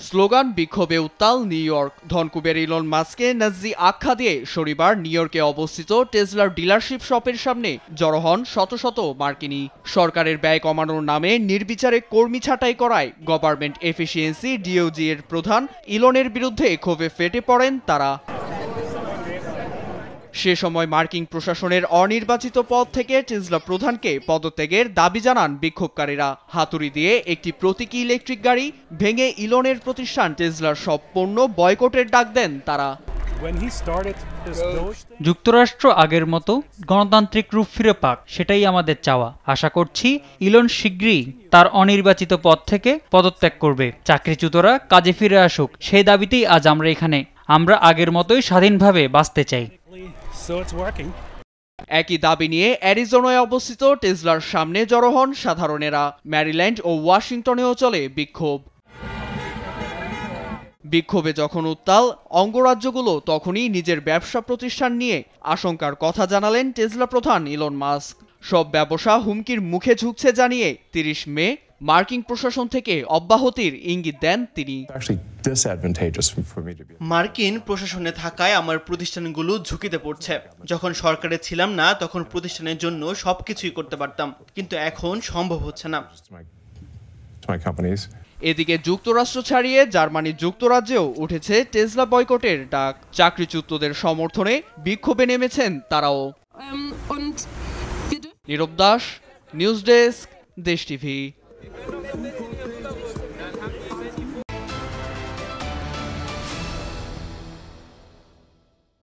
Slogan বিক্ষোভে উত্তাল new York. ধনকুবের Elon মাস্ককে নাজি আখ্যা দিয়ে শনিবার নিউ ইয়র্কে অবস্থিত টেসলার ডিলারশিপ শপের সামনে জড়ো হন শত শত মার্কিনী। সরকারের ব্যয় কমানোর নামে নির্বিচারে কর্মী ছাঁটাই করায় গভর্নমেন্ট এফিসিয়েন্সি ডিওজি এর প্রধান ইলনের বিরুদ্ধে ক্ষোভে ফেটে পড়েন তারা। সে সময় মার্কিন প্রশাসনের অনির্বাচিত পদ থেকে টেসলা প্রধানকে পদত্যাগের দাবি জানান বিক্ষোভকারীরা। হাতুড়ি দিয়ে একটি প্রতীকী ইলেকট্রিক গাড়ি ভেঙে ইলনের প্রতিষ্ঠান টেসলার সব পণ্য বয়কটের ডাক দেন তারা। যুক্তরাষ্ট্র আগের মতো গণতান্ত্রিক রূপ ফিরে পাক, সেটাই আমাদের চাওয়া। আশা করছি ইলন শিগগিরই তার অনির্বাচিত পদ থেকে পদত্যাগ করবে, চাকরিচ্যুতরা কাজে ফিরে আসুক। সেই দাবিতেই আজ আমরা এখানে। আমরা আগের মতোই স্বাধীনভাবে বাঁচতে চাই। একই দাবি নিয়ে অ্যারিজোনায় অবস্থিত টেসলার সামনে জড়ো হন সাধারণেরা। ম্যারিল্যান্ড ও ওয়াশিংটনেও চলে বিক্ষোভ। বিক্ষোভে যখন উত্তাল অঙ্গরাজ্যগুলো, তখনই নিজের ব্যবসা প্রতিষ্ঠান নিয়ে আশঙ্কার কথা জানালেন টেসলা প্রধান ইলন মাস্ক। সব ব্যবসা হুমকির মুখে ঝুঁকছে জানিয়ে 30 মে মার্কিন প্রশাসন থেকে অব্যাহতির ইঙ্গিত দেন তিনি। মার্কিন প্রশাসনে থাকায় আমার প্রতিষ্ঠানগুলো ঝুঁকিতে পড়ছে। যখন সরকারে ছিলাম না তখন প্রতিষ্ঠানের জন্য সবকিছুই করতে পারতাম, কিন্তু এখন সম্ভব হচ্ছে না। এদিকে যুক্তরাষ্ট্র ছাড়িয়ে জার্মানি যুক্তরাজ্যেও উঠেছে টেসলা বয়কটের ডাক। চাকরিচ্যুতদের সমর্থনে বিক্ষোভে নেমেছেন তারাও। নীরব দাস, নিউজ ডেস্ক, দেশ টিভি।